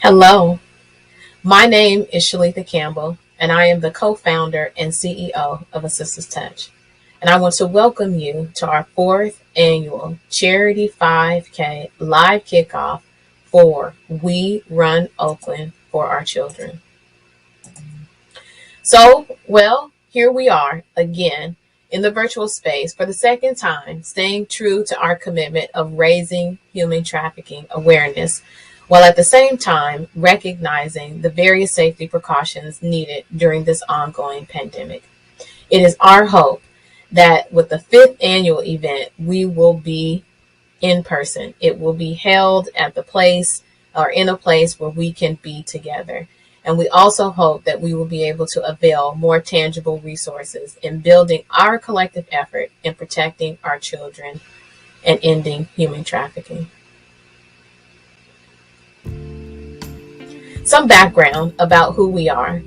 Hello, my name is Shalitha Campbell, and I am the co-founder and CEO of A Sister's Touch. And I want to welcome you to our fourth annual Charity 5K live kickoff for We Run Oakland for Our Children. Here we are again in the virtual space for the second time, staying true to our commitment of raising human trafficking awareness, while at the same time recognizing the various safety precautions needed during this ongoing pandemic. It is our hope that with the fifth annual event, we will be in person. It will be held at the place or in a place where we can be together. And we also hope that we will be able to avail more tangible resources in building our collective effort in protecting our children and ending human trafficking. Some background about who we are.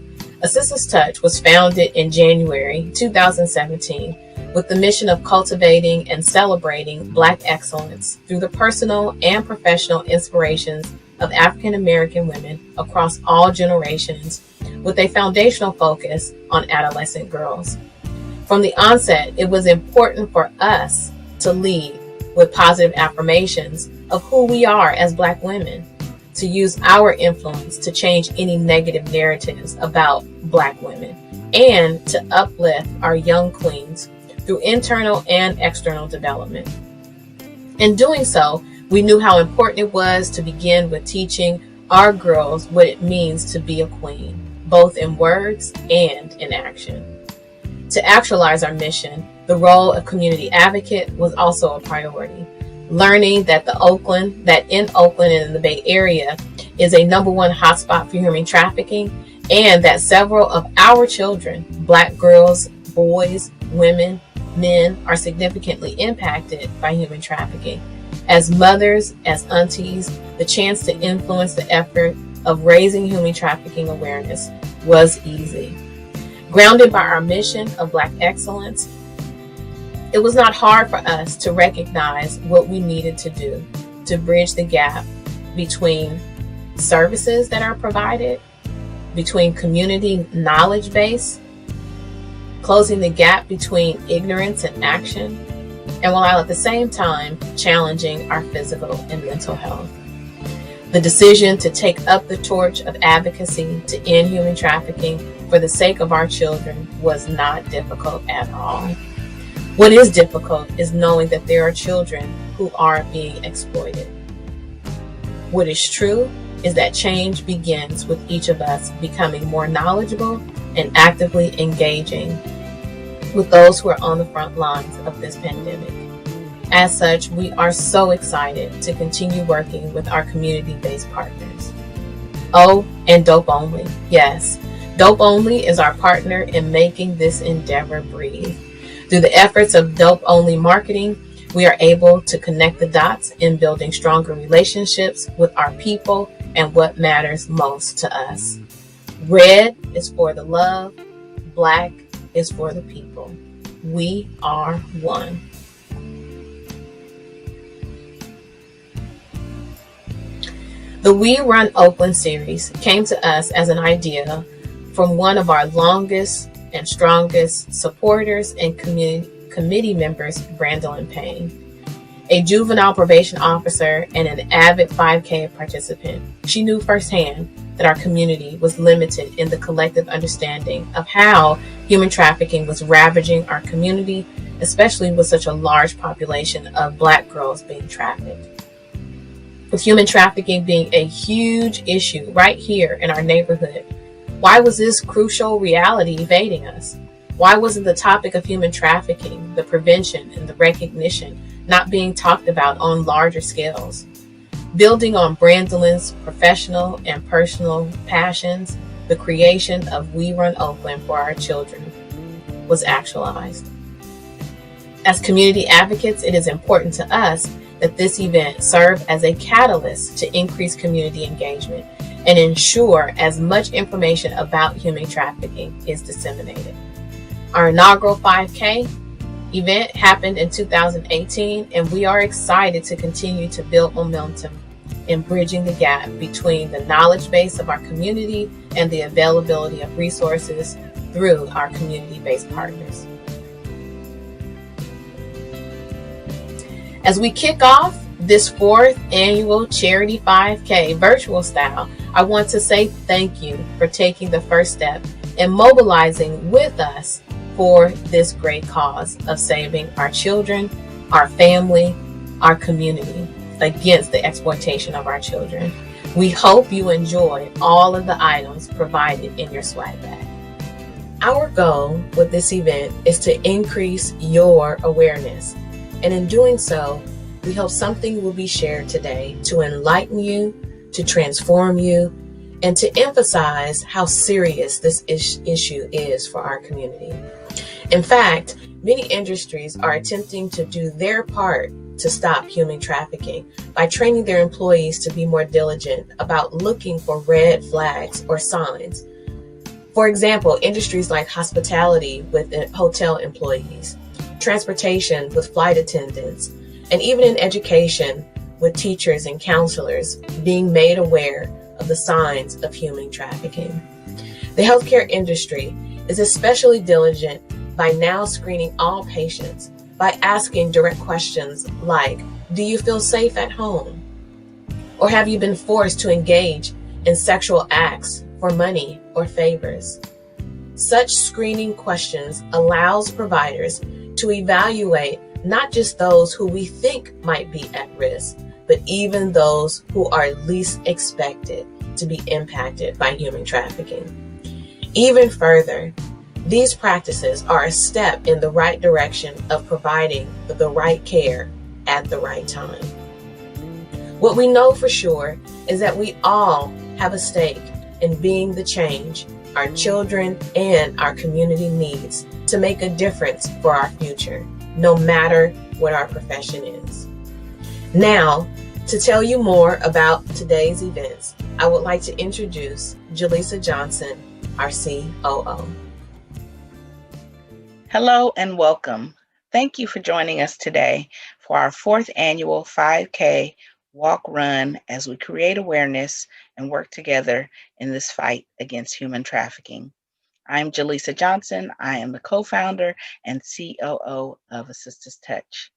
A Sister's Touch was founded in January 2017 with the mission of cultivating and celebrating Black excellence through the personal and professional inspirations of African American women across all generations, with a foundational focus on adolescent girls. From the onset, it was important for us to lead with positive affirmations of who we are as Black women, to use our influence to change any negative narratives about Black women, and to uplift our young queens through internal and external development. In doing so, we knew how important it was to begin with teaching our girls what it means to be a queen, both in words and in action. To actualize our mission, the role of community advocate was also a priority. Learning that in Oakland and in the Bay Area is a #1 hotspot for human trafficking, and that several of our children, Black girls, boys, women, men, are significantly impacted by human trafficking. As mothers, as aunties, the chance to influence the effort of raising human trafficking awareness was easy. Grounded by our mission of Black excellence, it was not hard for us to recognize what we needed to do to bridge the gap between services that are provided, between community knowledge base, closing the gap between ignorance and action, and while at the same time challenging our physical and mental health. The decision to take up the torch of advocacy to end human trafficking for the sake of our children was not difficult at all. What is difficult is knowing that there are children who are being exploited. What is true is that change begins with each of us becoming more knowledgeable and actively engaging with those who are on the front lines of this pandemic. As such, we are so excited to continue working with our community-based partners. Oh, and Dope Only. Yes, Dope Only is our partner in making this endeavor breathe. Through the efforts of Dope Only marketing, we are able to connect the dots in building stronger relationships with our people and what matters most to us. Red is for the love, Black is for the people. We are one. The We Run Oakland series came to us as an idea from one of our longest and strongest supporters and committee members, Brandolyn Payne. A juvenile probation officer and an avid 5K participant, she knew firsthand that our community was limited in the collective understanding of how human trafficking was ravaging our community, especially with such a large population of Black girls being trafficked. With human trafficking being a huge issue right here in our neighborhood, why was this crucial reality evading us? Why wasn't the topic of human trafficking, the prevention and the recognition, not being talked about on larger scales? Building on Brandolyn's professional and personal passions, the creation of We Run Oakland for Our Children was actualized. As community advocates, it is important to us that this event serve as a catalyst to increase community engagement and ensure as much information about human trafficking is disseminated. Our inaugural 5K event happened in 2018, and we are excited to continue to build momentum in bridging the gap between the knowledge base of our community and the availability of resources through our community-based partners. As we kick off this fourth annual Charity 5K virtual style, I want to say thank you for taking the first step and mobilizing with us for this great cause of saving our children, our family, our community against the exploitation of our children. We hope you enjoy all of the items provided in your swag bag. Our goal with this event is to increase your awareness, and in doing so, we hope something will be shared today to enlighten you, to transform you, and to emphasize how serious this issue is for our community. In fact, many industries are attempting to do their part to stop human trafficking by training their employees to be more diligent about looking for red flags or signs. For example, industries like hospitality with hotel employees, transportation with flight attendants, and even in education with teachers and counselors being made aware of the signs of human trafficking. The healthcare industry is especially diligent by now screening all patients by asking direct questions like, do you feel safe at home? Or have you been forced to engage in sexual acts for money or favors? Such screening questions allows providers to evaluate not just those who we think might be at risk, but even those who are least expected to be impacted by human trafficking. Even further, these practices are a step in the right direction of providing the right care at the right time. What we know for sure is that we all have a stake in being the change our children and our community needs to make a difference for our future, no matter what our profession is. Now, to tell you more about today's events, I would like to introduce Jaleesa Johnson, our COO. Hello and welcome. Thank you for joining us today for our fourth annual 5K walk run as we create awareness and work together in this fight against human trafficking. I'm Jaleesa Johnson. I am the co-founder and COO of Assist Touch.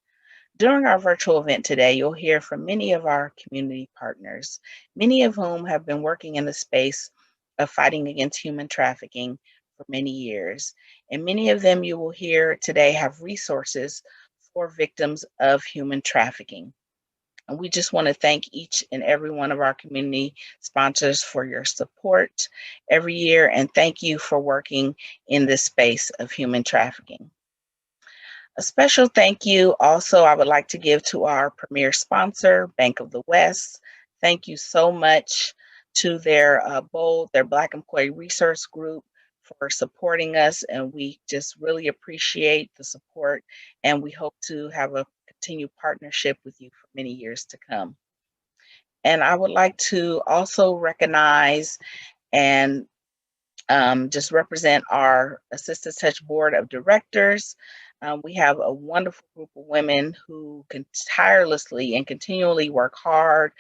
During our virtual event today, you'll hear from many of our community partners, many of whom have been working in the space of fighting against human trafficking for many years. And many of them you will hear today have resources for victims of human trafficking. And we just want to thank each and every one of our community sponsors for your support every year. And thank you for working in this space of human trafficking. A special thank you also I would like to give to our premier sponsor, Bank of the West. Thank you so much to their Black Employee Resource Group for supporting us, and we just really appreciate the support, and we hope to have a continued partnership with you for many years to come. And I would like to also recognize and just represent our Assist Touch Board of Directors. We have a wonderful group of women who can tirelessly and continually work hard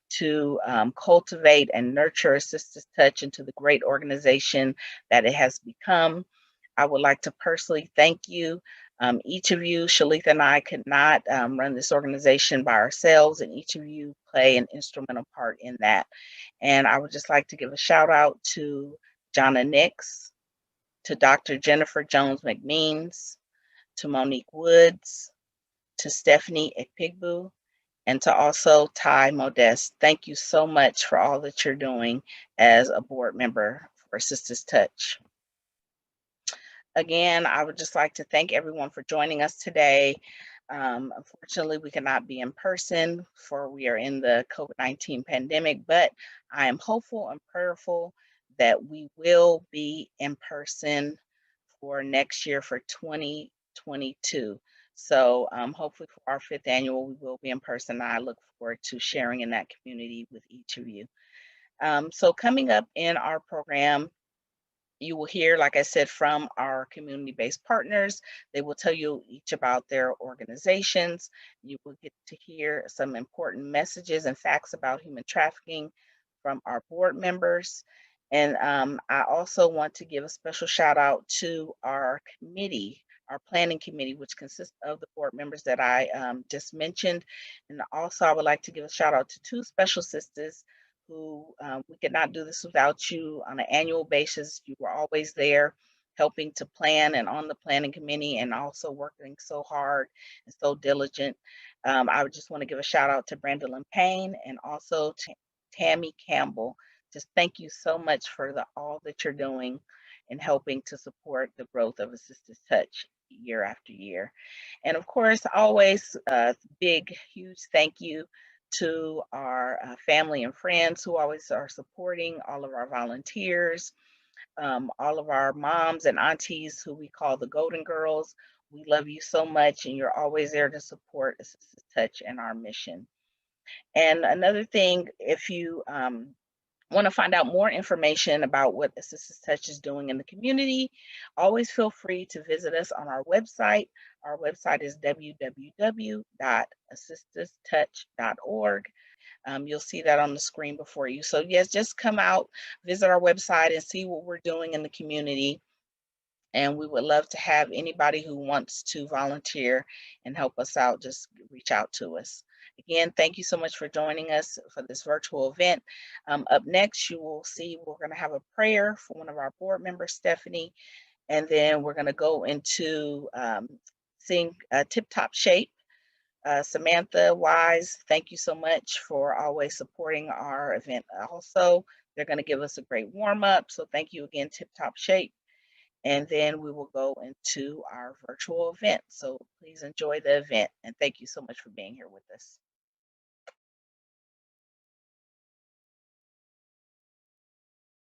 to cultivate and nurture Assist Touch into the great organization that it has become. I would like to personally thank you. Each of you, Shalita and I could not run this organization by ourselves, and each of you play an instrumental part in that. And I would just like to give a shout out to Jonna Nix, to Dr. Jennifer Jones McMeans, to Monique Woods, to Stephanie Ekpigbu, and to also Ty Modest. Thank you so much for all that you're doing as a board member for Assist Touch. Again, I would just like to thank everyone for joining us today. Unfortunately, we cannot be in person for we are in the COVID-19 pandemic, but I am hopeful and prayerful that we will be in person for next year for 2022. So hopefully for our fifth annual, we will be in person. I look forward to sharing in that community with each of you. So coming up in our program You will hear, like I said, from our community-based partners. They will tell you each about their organizations. You will get to hear some important messages and facts about human trafficking from our board members. And I also want to give a special shout out to our committee, our planning committee, which consists of the board members that I just mentioned. And also, I would like to give a shout out to two special sisters who we could not do this without you on an annual basis. You were always there helping to plan and on the planning committee and also working so hard and so diligent. I would just want to give a shout out to Brandolyn Payne and also to Tammy Campbell. Just thank you so much for all that you're doing and helping to support the growth of Assisted Touch year after year. And of course, always a big, huge thank you to our family and friends who always are supporting, all of our volunteers, all of our moms and aunties who we call the Golden Girls. We love you so much, and you're always there to support Assisted Touch and our mission. And another thing, if you want to find out more information about what Assisted Touch is doing in the community, always feel free to visit us on our website. Our website is www.assistedtouch.org. You'll see that on the screen before you. So yes, just come out, visit our website and see what we're doing in the community. And we would love to have anybody who wants to volunteer and help us out, just reach out to us. Again, thank you so much for joining us for this virtual event. Up next, you will see we're going to have a prayer for one of our board members, Stephanie, and then we're going to go into seeing Tip Top Shape. Samantha Wise, thank you so much for always supporting our event. Also, they're going to give us a great warm up. So thank you again, Tip Top Shape. And then we will go into our virtual event. So please enjoy the event. And thank you so much for being here with us.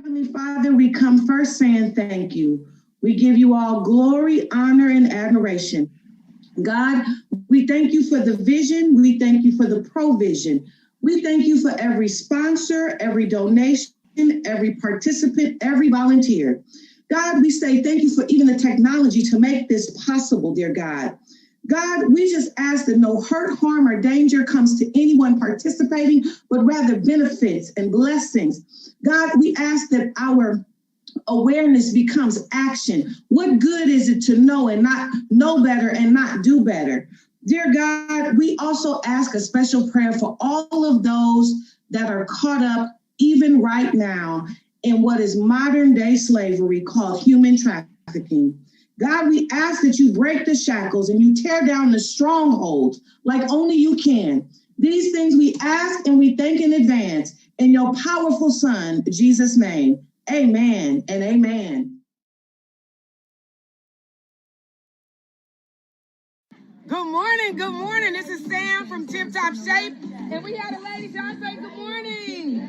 Heavenly Father, we come first saying thank you. We give you all glory, honor, and admiration. God, we thank you for the vision. We thank you for the provision. We thank you for every sponsor, every donation, every participant, every volunteer. God, we say thank you for even the technology to make this possible, dear God. God, we just ask that no hurt, harm, or danger comes to anyone participating, but rather benefits and blessings. God, we ask that our awareness becomes action. What good is it to know and not know better and not do better? Dear God, we also ask a special prayer for all of those that are caught up even right now in what is modern day slavery called human trafficking. God, we ask that you break the shackles and you tear down the strongholds like only you can. These things we ask and we thank in advance in your powerful Son, Jesus' name. Amen and amen. Good morning. This is Sam from Tip Top Shape. And we had a lady, y'all say good morning.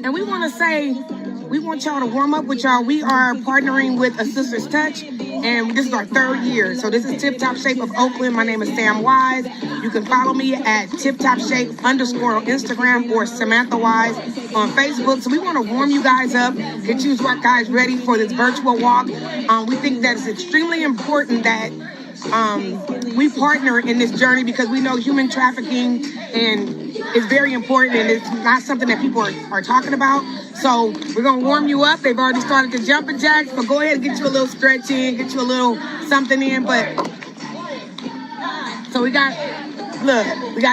And we want y'all to warm up with y'all. We are partnering with Assisted Touch, and this is our third year. So this is Tip Top Shape of Oakland. My name is Sam Wise. You can follow me at Tip Top Shape _ on Instagram or Samantha Wise on Facebook. So we want to warm you guys up, get you guys ready for this virtual walk. We think that it's extremely important that we partner in this journey because we know human trafficking and is very important and it's not something that people are talking about. So we're going to warm you up. They've already started the jumping jacks, but go ahead and get you a little stretch in, get you a little something in. So we got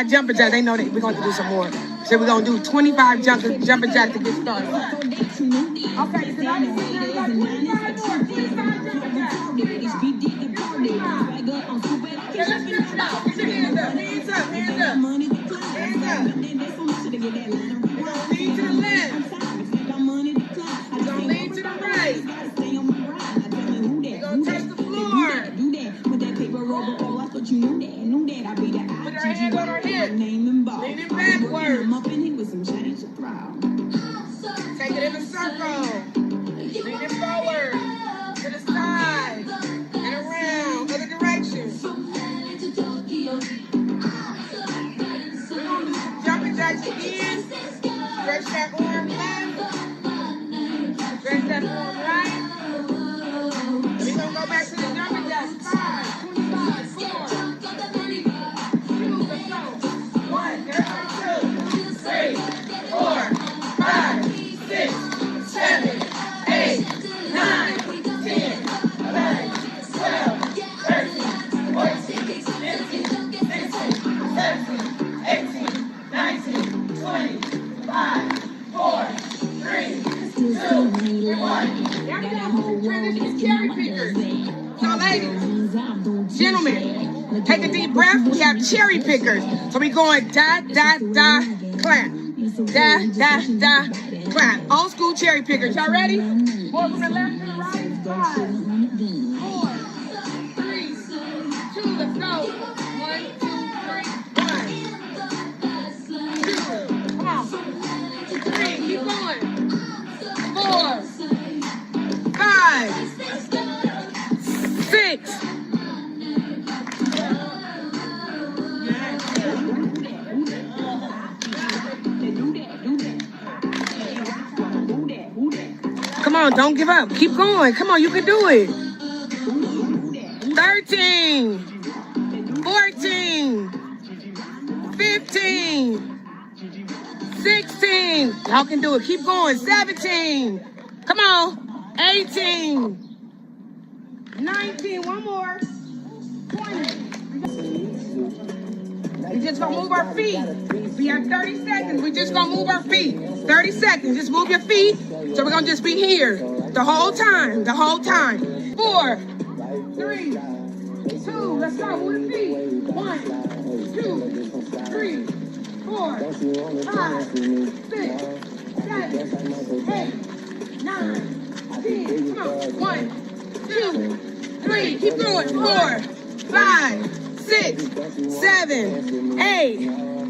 jumping jacks. They know that we're going to do some more. So we're going to do 25 jumping jacks to get started. Okay, so now we're going to do 25 more. 25 jumping jacks. Okay, let's get it out. Get your hands up. Hands up. Hands up. Hands up. We're going to lean to the left. We're going to lean to the right. We're going to touch the floor. Put our hands on our hips. Leaning backwards. Take it in a circle. Leaning forward. To the side. And around. Other direction. We're going to do some jumping jacks again. Stretch that arm left. Stretch that arm Take a deep breath. We have cherry pickers. So we going da, da, da, clap. Da, da, da, clap. Old school cherry pickers. Y'all ready? More from the left to the right. 5, 4, 3, 2, let's go. 1, 2, 3, 1. 2, come on. 3, keep going. 4, 5, 6. Come on, don't give up. Keep going. Come on, you can do it. 13, 14, 15, 16. Y'all can do it. Keep going. 17. Come on. 18, 19. One more. 20. We just gonna move our feet. We have 30 seconds. We just gonna move our feet. 30 seconds. Just move your feet. So we're gonna just be here the whole time. The whole time. 4, 3, 2. Let's go. Move the feet. 1, 2, 3, 4, 5, 6, 7, 8, 9, 10. Come on. 1, 2, 3. Keep going. 4, 5, 6, 7, 8,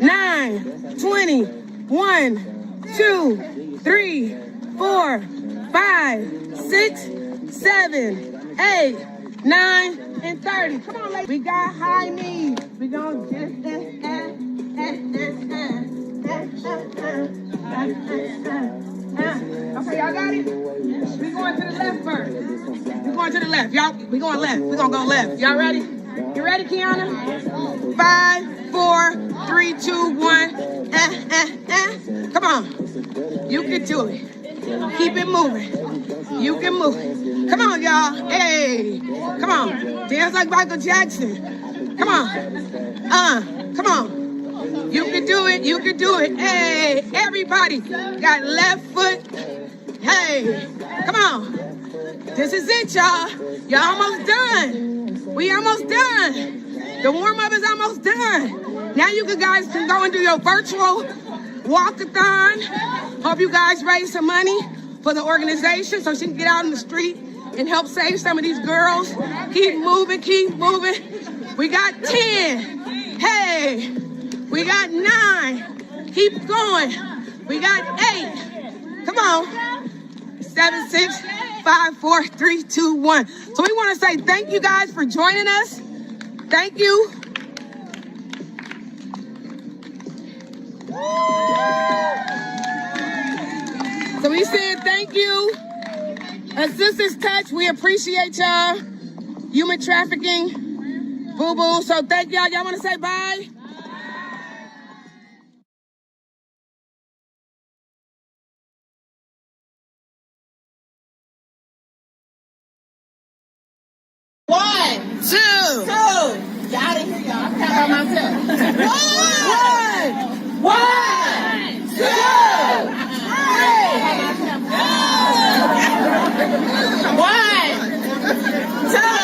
9, 20, 1, 2, 3, 4, 5, 6, 7, 8, 9, and 30. Come on, ladies. We got high knees. We gonna just okay, y'all got it? We going to the left first. We going to the left. Y'all, we going left. We gonna go left. Y'all ready? You ready, Kiana? 5, 4, 3, 2, 1. Come on. You can do it. Keep it moving. You can move it. Come on, y'all. Hey. Come on. Dance like Michael Jackson. Come on. Come on. You can do it. You can do it. Hey. Everybody got left foot. Hey. Come on. This is it, y'all. Y'all almost done. We almost done. The warm-up is almost done. Now you guys can go and do your virtual walkathon. Hope you guys raise some money for the organization so she can get out in the street and help save some of these girls. Keep moving, keep moving. We got 10. Hey, we got 9. Keep going. We got 8. Come on. 7, 6, 5, 4, 3, 2, 1. So we want to say thank you guys for joining us. Thank you. So we said thank you. Assistance Touch, we appreciate y'all. Human trafficking, boo-boo. So thank y'all. Y'all want to say bye? One, two. Y'all didn't hear y'all. I'm counting by myself. One, 2, 3. One, 2, 3.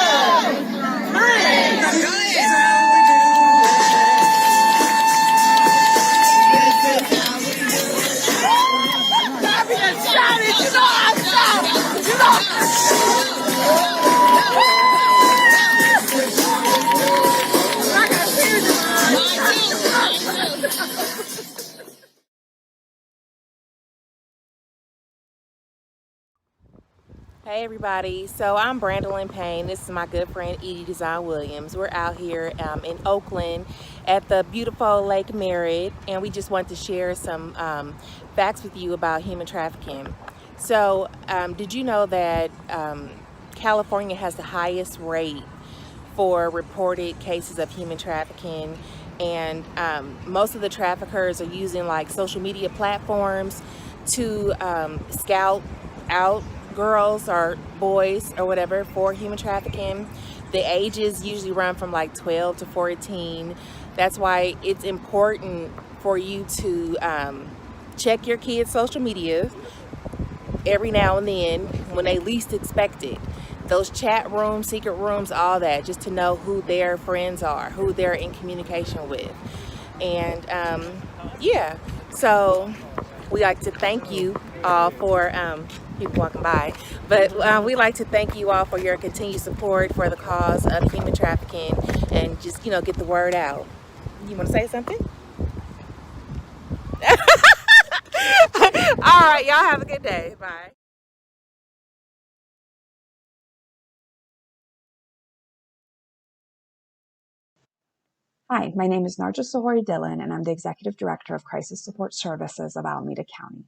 Hey everybody, so I'm Brandolyn Payne. This is my good friend Edie Design Williams. We're out here in Oakland at the beautiful Lake Merritt, and we just want to share some facts with you about human trafficking. So did you know that California has the highest rate for reported cases of human trafficking, and most of the traffickers are using like social media platforms to scout out girls or boys or whatever for human trafficking. The ages usually run from like 12 to 14. That's why it's important for you to check your kids' social media every now and then when they least expect it, those chat rooms, secret rooms, all that, just to know who their friends are, who they're in communication with. And yeah, so we like to thank you all for people walking by, but we like to thank you all for your continued support for the cause of human trafficking, and just, you know, get the word out. You want to say something? All right, y'all have a good day. Bye. Hi, my name is Narja Sahori Dillon, and I'm the Executive Director of Crisis Support Services of Alameda County.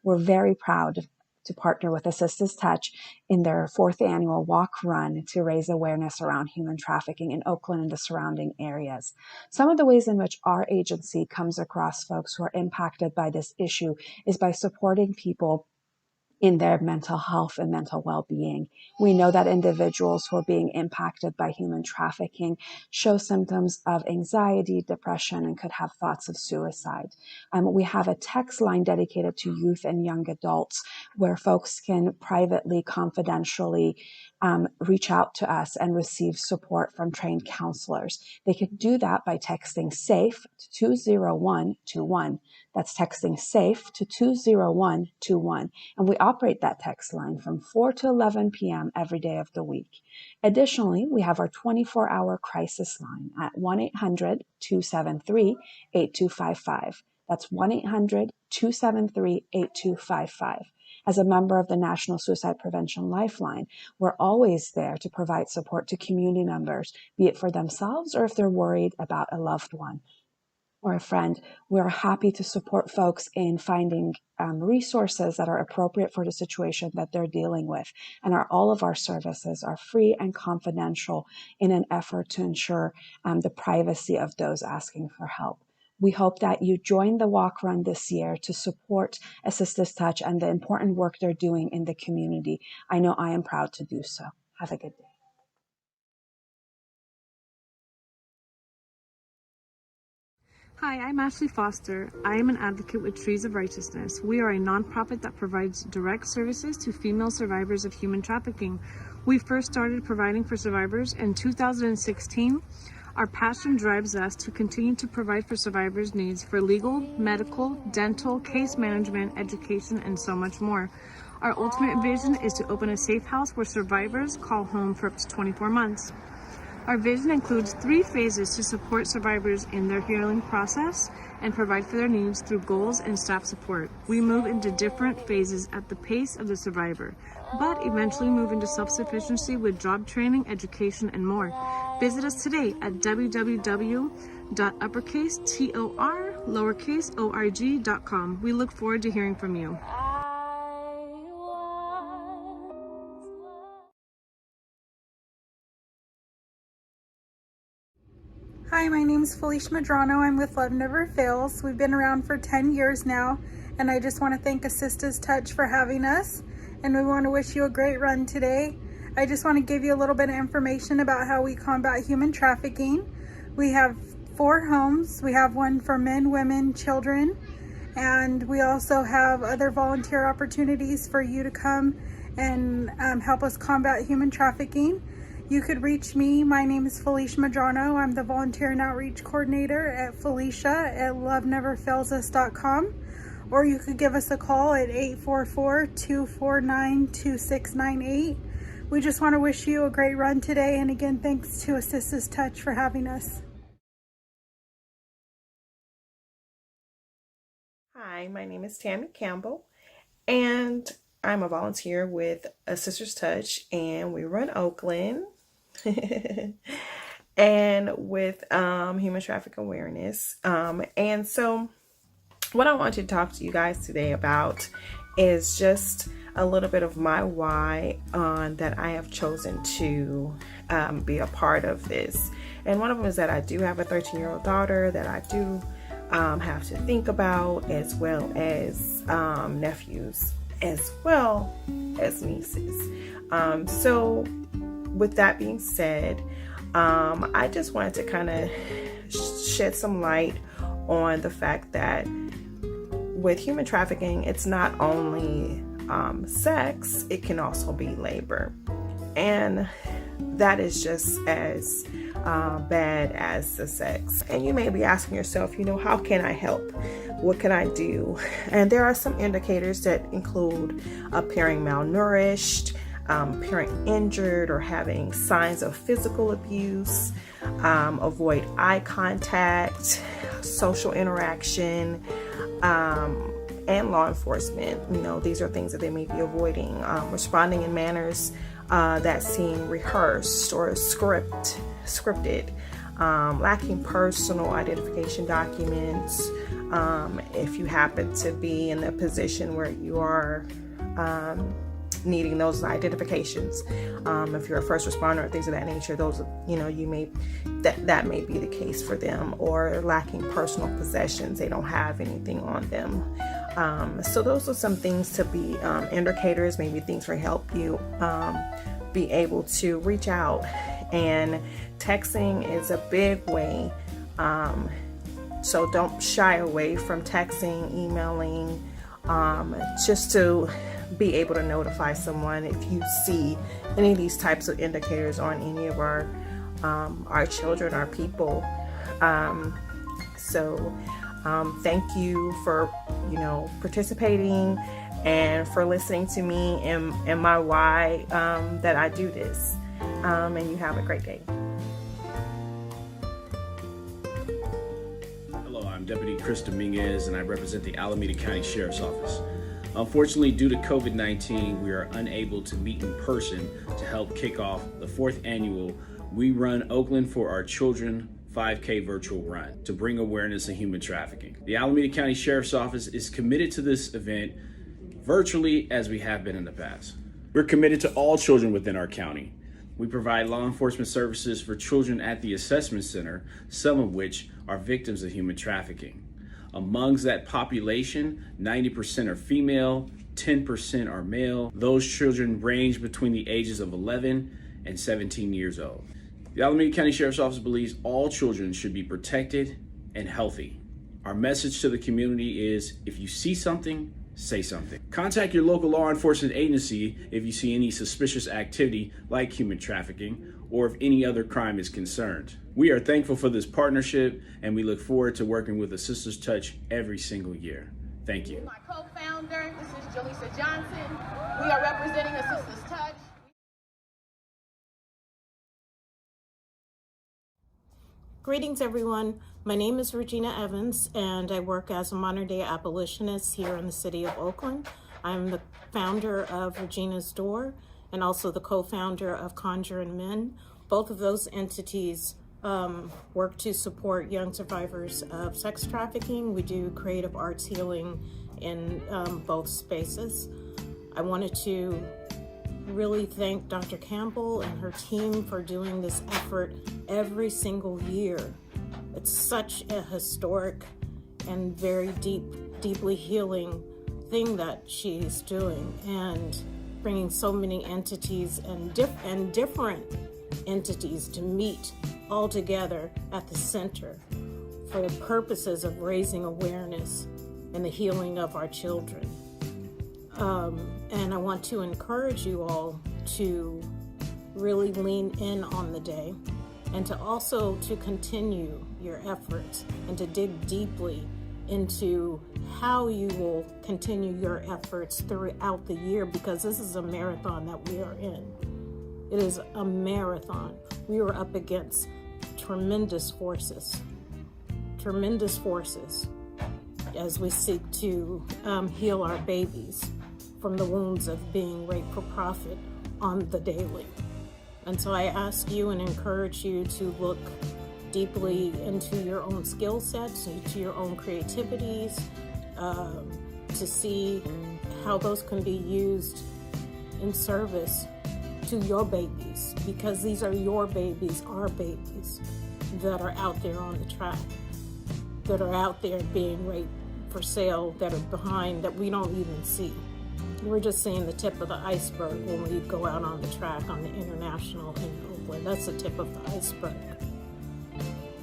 We're very proud to partner with Assist Touch in their 4th annual walk run to raise awareness around human trafficking in Oakland and the surrounding areas. Some of the ways in which our agency comes across folks who are impacted by this issue is by supporting people in their mental health and mental well-being. We know that individuals who are being impacted by human trafficking show symptoms of anxiety, depression, and could have thoughts of suicide. We have a text line dedicated to youth and young adults where folks can privately, confidentially reach out to us and receive support from trained counselors. They could do that by texting SAFE to 20121. That's texting SAFE to 20121. And we operate that text line from 4 to 11 p.m. every day of the week. Additionally, we have our 24-hour crisis line at 1-800-273-8255. That's 1-800-273-8255. As a member of the National Suicide Prevention Lifeline, we're always there to provide support to community members, be it for themselves or if they're worried about a loved one or a friend. We're happy to support folks in finding resources that are appropriate for the situation that they're dealing with. And all of our services are free and confidential in an effort to ensure the privacy of those asking for help. We hope that you join the walk run this year to support Assist Touch and the important work they're doing in the community. I know I am proud to do so. Have a good day. Hi, I'm Ashley Foster. I am an advocate with Trees of Righteousness. We are a nonprofit that provides direct services to female survivors of human trafficking. We first started providing for survivors in 2016. Our passion drives us to continue to provide for survivors' needs for legal, medical, dental, case management, education, and so much more. Our ultimate vision is to open a safe house where survivors call home for up to 24 months. Our vision includes 3 phases to support survivors in their healing process and provide for their needs through goals and staff support. We move into different phases at the pace of the survivor, but eventually move into self-sufficiency with job training, education, and more. Visit us today at www.uppercase.org.com. We look forward to hearing from you. Hi, my name is Felicia Madrano. I'm with Love Never Fails. We've been around for 10 years now, and I just want to thank Assist Touch for having us, and we want to wish you a great run today. I just want to give you a little bit of information about how we combat human trafficking. We have 4 homes. We have one for men, women, children, and we also have other volunteer opportunities for you to come and help us combat human trafficking. You could reach me. My name is Felicia Madrano. I'm the Volunteer and Outreach Coordinator at Felicia@loveneverfailsus.com. Or you could give us a call at 844-249-2698. We just want to wish you a great run today. And again, thanks to Assist Touch for having us. Hi, my name is Tammy Campbell, and I'm a volunteer with Assist Touch, and we run Oakland. And with human traffic awareness. And so what I want to talk to you guys today about is just a little bit of my why that I have chosen to be a part of this. And one of them is that I do have a 13-year-old daughter that I do have to think about, as well as nephews, as well as nieces. So with that being said, I just wanted to kind of shed some light on the fact that with human trafficking, it's not only sex, it can also be labor. And that is just as bad as the sex. And you may be asking yourself, how can I help? What can I do? And there are some indicators that include appearing malnourished, appearing injured, or having signs of physical abuse. Avoid eye contact, social interaction, and law enforcement. These are things that they may be avoiding. Responding in manners that seem rehearsed or scripted, lacking personal identification documents. If you happen to be in a position where you are needing those identifications, if you're a first responder or things of that nature, those that may be the case for them. Or lacking personal possessions, they don't have anything on them. So those are some things to be indicators, maybe things for help you be able to reach out. And texting is a big way, so don't shy away from texting, emailing, just to be able to notify someone if you see any of these types of indicators on any of our children, our people. Thank you for participating and for listening to me and my why that I do this. And you have a great day. Hello, I'm Deputy Chris Dominguez, and I represent the Alameda County Sheriff's Office. Unfortunately, due to COVID-19, we are unable to meet in person to help kick off the 4th annual We Run Oakland for Our Children 5K virtual run to bring awareness of human trafficking. The Alameda County Sheriff's Office is committed to this event virtually as we have been in the past. We're committed to all children within our county. We provide law enforcement services for children at the assessment center, some of which are victims of human trafficking. Amongst that population, 90% are female, 10% are male. Those children range between the ages of 11 and 17 years old. The Alameda County Sheriff's Office believes all children should be protected and healthy. Our message to the community is, if you see something, say something. Contact your local law enforcement agency if you see any suspicious activity like human trafficking or if any other crime is concerned. We are thankful for this partnership, and we look forward to working with A Sister's Touch every single year. Thank you. My co-founder, this is Jaleesa Johnson. We are representing A Sister's Touch. Greetings, everyone. My name is Regina Evans, and I work as a modern-day abolitionist here in the city of Oakland. I'm the founder of Regina's Door and also the co-founder of Conjuring Men. Both of those entities work to support young survivors of sex trafficking. We do creative arts healing in both spaces. I wanted to really thank Dr. Campbell and her team for doing this effort every single year. It's such a historic and very deeply healing thing that she's doing, and bringing so many entities and different entities to meet all together at the center for the purposes of raising awareness and the healing of our children. And I want to encourage you all to really lean in on the day, and to also to continue your efforts and to dig deeply into how you will continue your efforts throughout the year, because this is a marathon that we are in. It is a marathon. We are up against tremendous forces as we seek to heal our babies from the wounds of being raped for profit on the daily. And so I ask you and encourage you to look deeply into your own skill sets, into your own creativities, to see how those can be used in service to your babies, because these are your babies, our babies, that are out there on the track, that are out there being raped for sale, that are behind, that we don't even see. We're just seeing the tip of the iceberg when we go out on the track on the international in Oakland. That's the tip of the iceberg.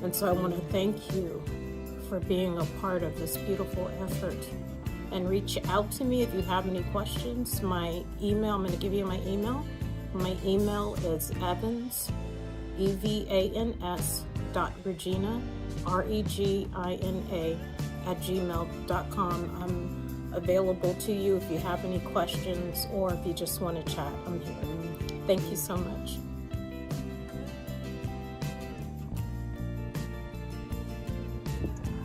And so I want to thank you for being a part of this beautiful effort. And reach out to me if you have any questions. My email, I'm going to give you my email. My email is evans, EVANS, .regina, REGINA, @gmail.com. I'm available to you if you have any questions or if you just want to chat. I'm here. Thank you so much.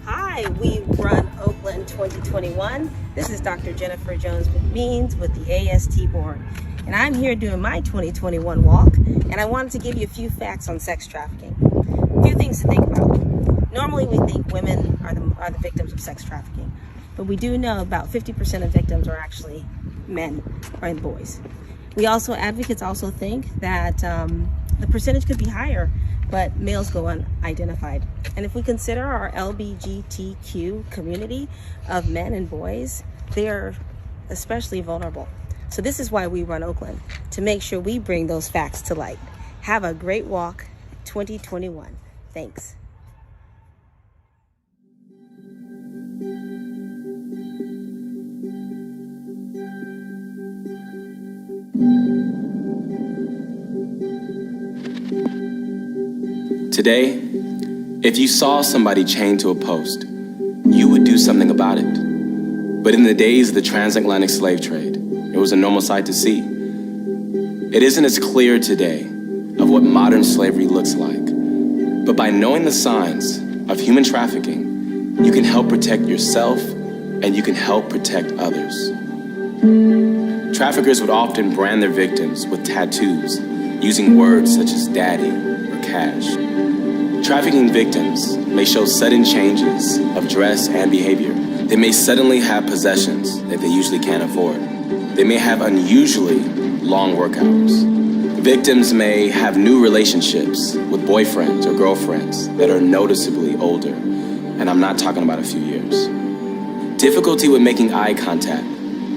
Hi, we run Oakland 2021. This is Dr. Jennifer Jones-McMeans with the AST board, and I'm here doing my 2021 walk, and I wanted to give you a few facts on sex trafficking. A few things to think about. Normally we think women are the victims of sex trafficking, but we do know about 50% of victims are actually men or boys. We also, advocates also think that the percentage could be higher, but males go unidentified. And if we consider our LGBTQ community of men and boys, they are especially vulnerable. So this is why we run Oakland, to make sure we bring those facts to light. Have a great walk 2021. Thanks. Today, if you saw somebody chained to a post, you would do something about it. But in the days of the transatlantic slave trade, it was a normal sight to see. It isn't as clear today of what modern slavery looks like, but by knowing the signs of human trafficking, you can help protect yourself and you can help protect others. Traffickers would often brand their victims with tattoos, using words such as daddy or cash. Trafficking victims may show sudden changes of dress and behavior. They may suddenly have possessions that they usually can't afford. They may have unusually long work hours. Victims may have new relationships with boyfriends or girlfriends that are noticeably older, and I'm not talking about a few years. Difficulty with making eye contact,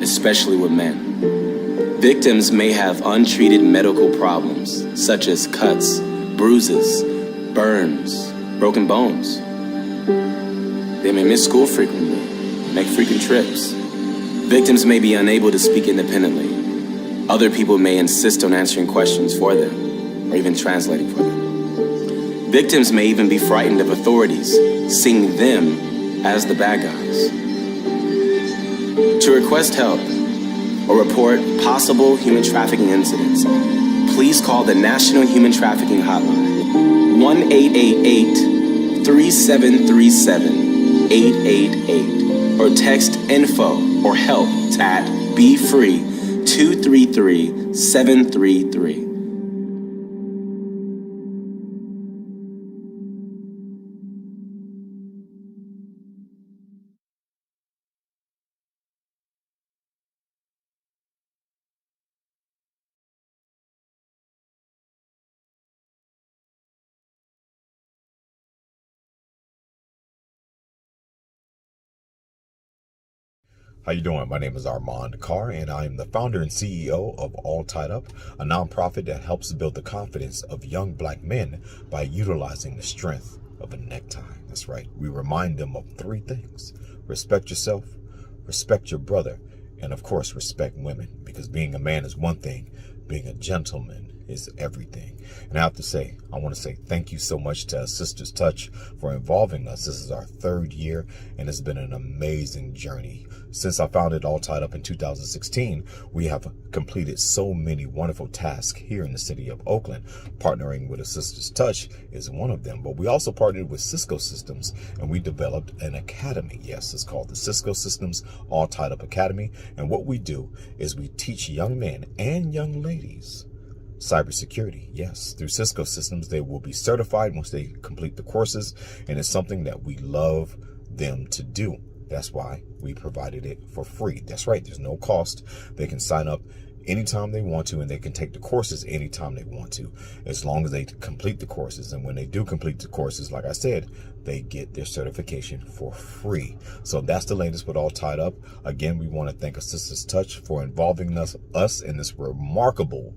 especially with men. Victims may have untreated medical problems such as cuts, bruises, burns, broken bones. They may miss school frequently, make frequent trips. Victims may be unable to speak independently. Other people may insist on answering questions for them or even translating for them. Victims may even be frightened of authorities, seeing them as the bad guys. To request help or report possible human trafficking incidents, please call the National Human Trafficking Hotline, 1-888-3737-888, or text info or help at BeFree-233-733. How you doing? My name is Armand Carr, and I am the founder and CEO of All Tied Up, a nonprofit that helps build the confidence of young black men by utilizing the strength of a necktie. That's right. We remind them of three things: respect yourself, respect your brother, and of course, respect women. Because being a man is one thing, being a gentleman is everything. And I have to say, I want to say thank you so much to Sisters Touch for involving us. This is our third year, and it's been an amazing journey. Since I founded All Tied Up in 2016, we have completed so many wonderful tasks here in the city of Oakland. Partnering with a Sisters Touch is one of them, but we also partnered with Cisco Systems, and we developed an academy. Yes, it's called the Cisco Systems All Tied Up Academy. And what we do is we teach young men and young ladies cybersecurity. Yes, through Cisco Systems, they will be certified once they complete the courses, and it's something that we love them to do. That's why we provided it for free. That's right, there's no cost. They can sign up anytime they want to, and they can take the courses anytime they want to, as long as they complete the courses. And when they do complete the courses, like I said, they get their certification for free. So that's the latest with All Tied Up. Again, we want to thank Sisters Touch for involving us in this remarkable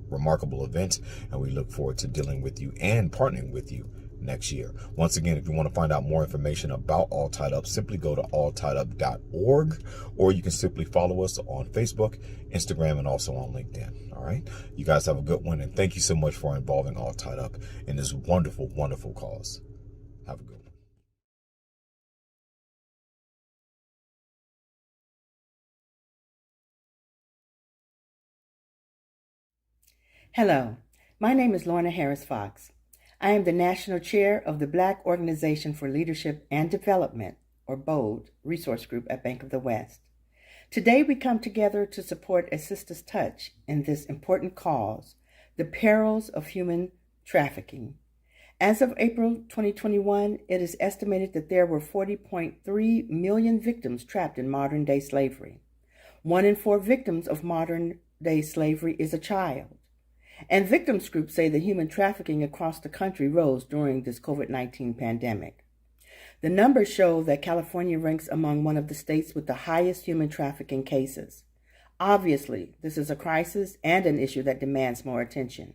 event, and we look forward to dealing with you and partnering with you next year. Once again, if you want to find out more information about All Tied Up, simply go to alltiedup.org, or you can simply follow us on Facebook, Instagram, and also on LinkedIn. All right. You guys have a good one, and thank you so much for involving All Tied Up in this wonderful, wonderful cause. Have a good one. Hello, my name is Lorna Harris Fox. I am the National Chair of the Black Organization for Leadership and Development, or BOLD, resource group at Bank of the West. Today we come together to support a Sister's Touch in this important cause, the perils of human trafficking. As of April 2021, it is estimated that there were 40.3 million victims trapped in modern-day slavery. 1 in 4 victims of modern-day slavery is a child. And victims groups say that human trafficking across the country rose during this COVID-19 pandemic. The numbers show that California ranks among one of the states with the highest human trafficking cases. Obviously, this is a crisis and an issue that demands more attention.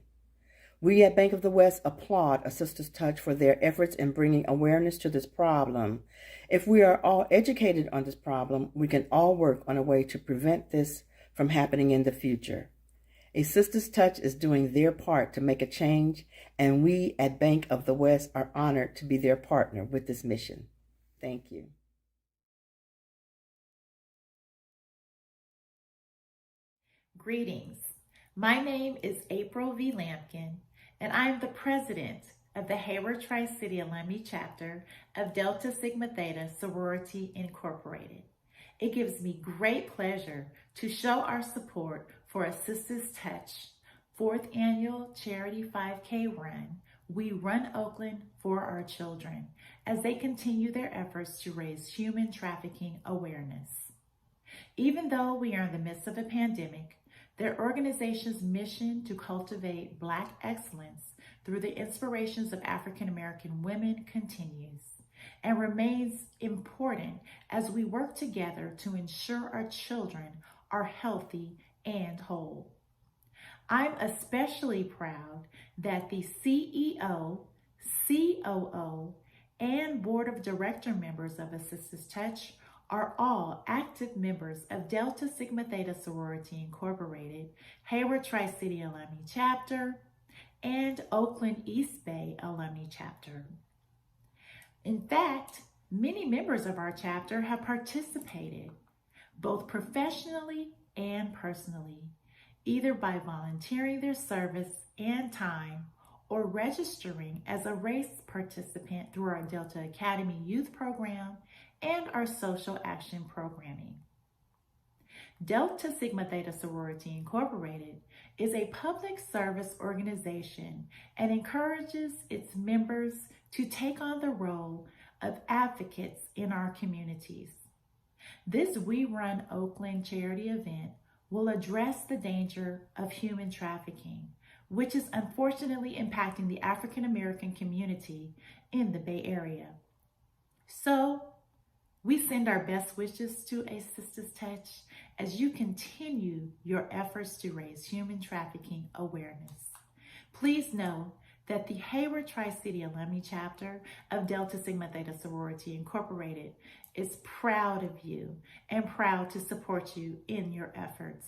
We at Bank of the West applaud A Sister's Touch for their efforts in bringing awareness to this problem. If we are all educated on this problem, we can all work on a way to prevent this from happening in the future. A Sister's Touch is doing their part to make a change, and we at Bank of the West are honored to be their partner with this mission. Thank you. Greetings. My name is April V. Lampkin, and I am the president of the Hayward Tri-City Alumni Chapter of Delta Sigma Theta Sorority Incorporated. It gives me great pleasure to show our support for A Sister's Touch, 4th annual charity 5K run, We Run Oakland for Our Children, as they continue their efforts to raise human trafficking awareness. Even though we are in the midst of a pandemic, their organization's mission to cultivate Black excellence through the inspirations of African American women continues and remains important as we work together to ensure our children are healthy and whole. I'm especially proud that the CEO, COO, and Board of Director members of A Sister's Touch are all active members of Delta Sigma Theta Sorority Incorporated, Hayward Tri-City Alumni Chapter, and Oakland East Bay Alumni Chapter. In fact, many members of our chapter have participated, both professionally and personally, either by volunteering their service and time or registering as a race participant through our Delta Academy Youth Program and our social action programming. Delta Sigma Theta Sorority Incorporated is a public service organization and encourages its members to take on the role of advocates in our communities. This We Run Oakland charity event will address the danger of human trafficking, which is unfortunately impacting the African American community in the Bay Area. So, we send our best wishes to A Sister's Touch as you continue your efforts to raise human trafficking awareness. Please know that the Hayward Tri-City Alumni Chapter of Delta Sigma Theta Sorority Incorporated is proud of you and proud to support you in your efforts.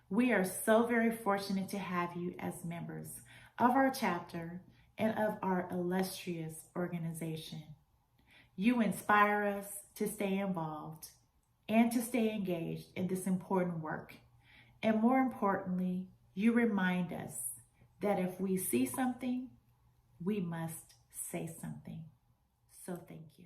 We are so very fortunate to have you as members of our chapter and of our illustrious organization. You inspire us to stay involved and to stay engaged in this important work. And more importantly, you remind us that if we see something, we must say something. So thank you.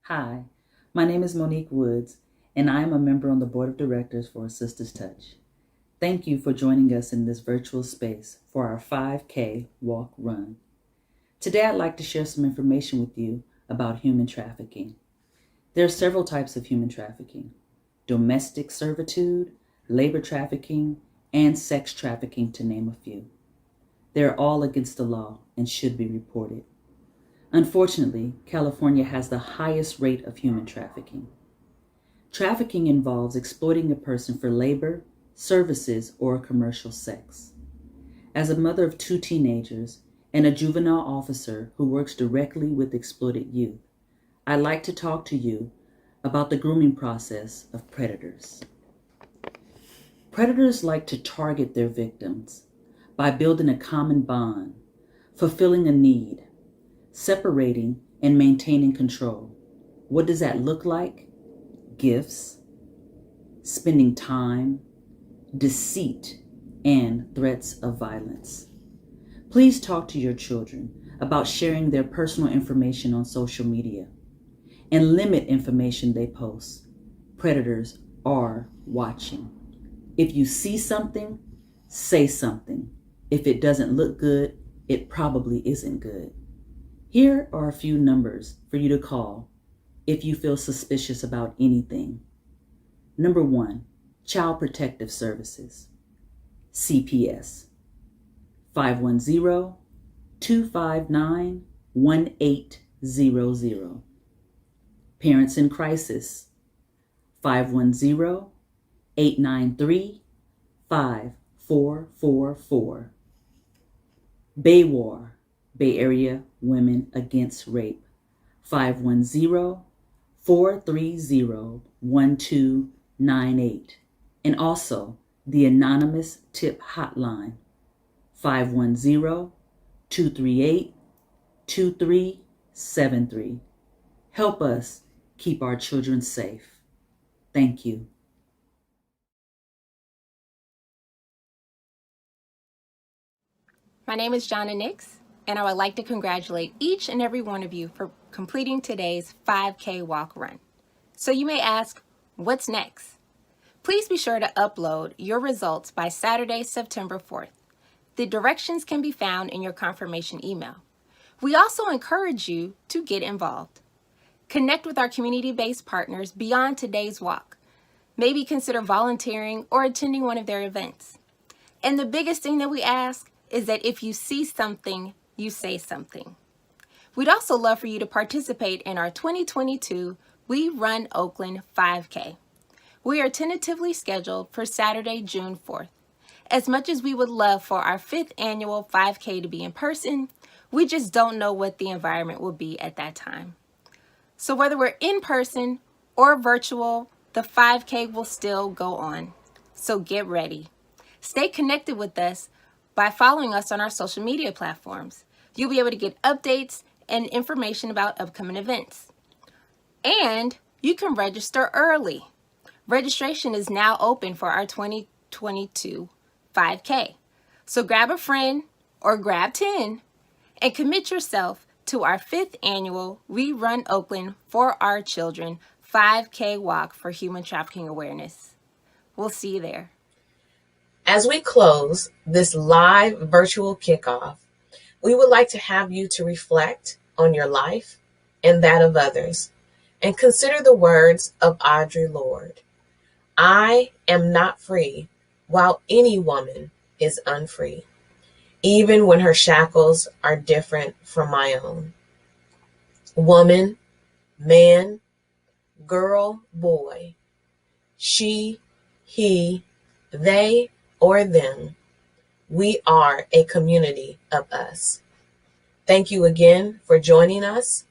Hi, my name is Monique Woods, and I am a member on the Board of Directors for A Sister's Touch. Thank you for joining us in this virtual space for our 5K walk run. Today I'd like to share some information with you about human trafficking. There are several types of human trafficking: domestic servitude, labor trafficking, and sex trafficking, to name a few. They are all against the law and should be reported. Unfortunately, California has the highest rate of human trafficking. Trafficking involves exploiting a person for labor, services, or commercial sex. As a mother of 2 teenagers and a juvenile officer who works directly with exploited youth, I'd like to talk to you about the grooming process of predators. Predators like to target their victims by building a common bond, fulfilling a need, separating and maintaining control. What does that look like? Gifts, spending time, deceit, and threats of violence. Please talk to your children about sharing their personal information on social media and limit information they post. Predators are watching. If you see something, say something. If it doesn't look good, it probably isn't good. Here are a few numbers for you to call if you feel suspicious about anything. Number 1, Child Protective Services, CPS, 510-259-1800. Parents in Crisis, 510-893-5444. BAYWAR, Bay Area Women Against Rape, 510-430-1298. And also the Anonymous Tip Hotline, 510-238-2373. Help us keep our children safe. Thank you. My name is Jonna Nix, and I would like to congratulate each and every one of you for completing today's 5K walk run. So you may ask, what's next? Please be sure to upload your results by Saturday, September 4th. The directions can be found in your confirmation email. We also encourage you to get involved. Connect with our community-based partners beyond today's walk. Maybe consider volunteering or attending one of their events. And the biggest thing that we ask is that if you see something, you say something. We'd also love for you to participate in our 2022 We Run Oakland 5K. We are tentatively scheduled for Saturday, June 4th. As much as we would love for our 5th annual 5K to be in person, we just don't know what the environment will be at that time. So whether we're in person or virtual, the 5K will still go on. So get ready. Stay connected with us by following us on our social media platforms. You'll be able to get updates and information about upcoming events. And you can register early. Registration is now open for our 2022 5K. So grab a friend or grab 10 and commit yourself to our 5th annual We Run Oakland for Our Children 5K walk for human trafficking awareness. We'll see you there. As we close this live virtual kickoff, we would like to have you to reflect on your life and that of others and consider the words of Audre Lorde. I am not free while any woman is unfree, even when her shackles are different from my own. Woman, man, girl, boy, she, he, they, or them, we are a community of us. Thank you again for joining us.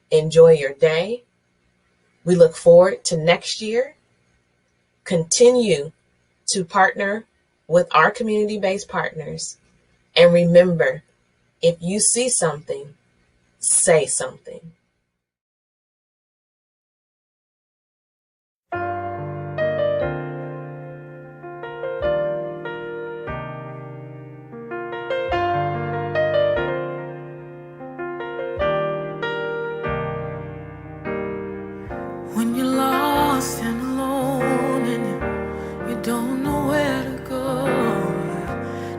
Enjoy your day. We look forward to next year. Continue to partner with our community-based partners. And remember, if you see something, say something. When you're lost and alone and you don't know where to go,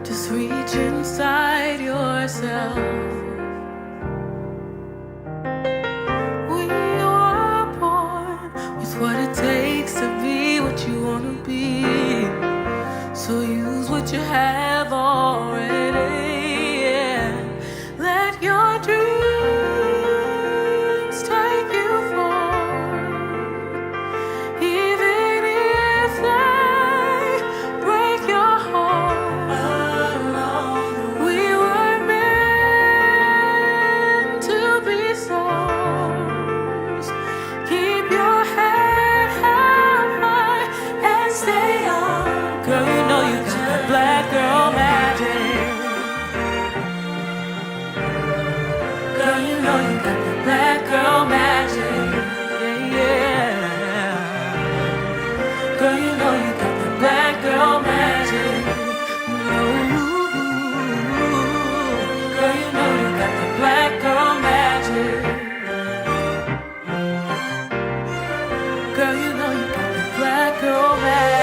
just reach inside yourself Girl, you know you got that black girl magic. Yeah, yeah. Girl, you know you got that black girl magic. Girl, you know you got that black girl magic. Girl, you know you got that black girl magic.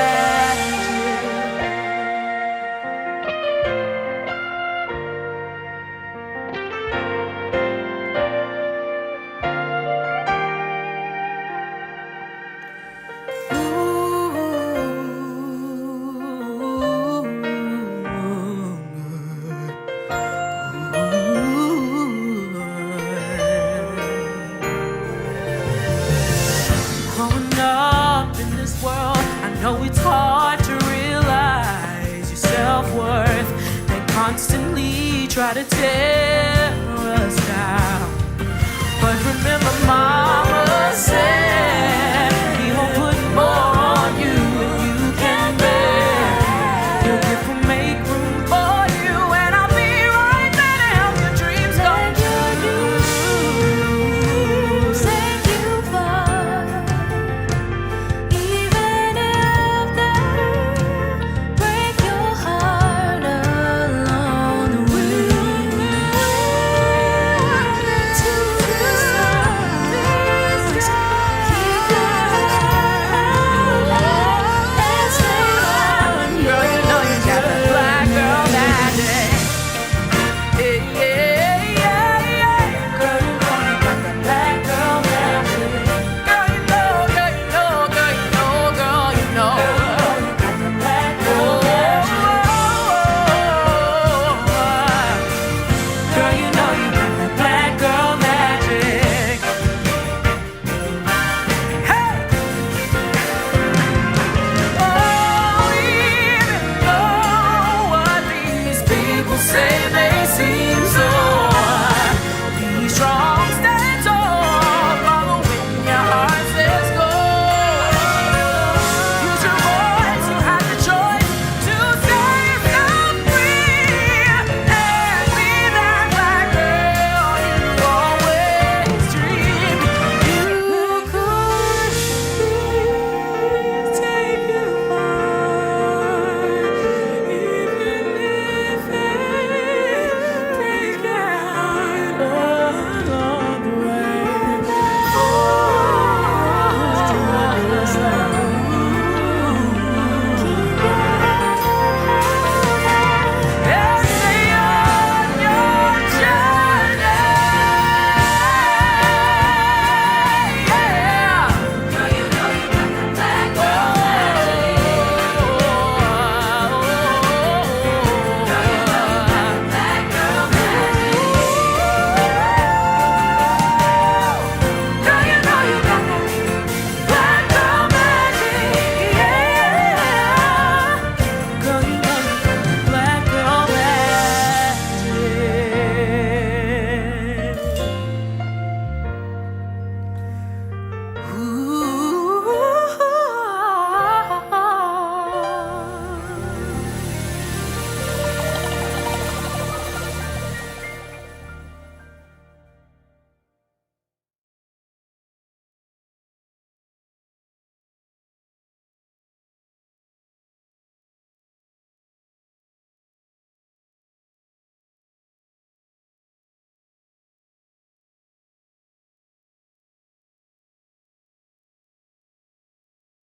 Growing up in this world, I know it's hard to realize your self-worth. They constantly try to tell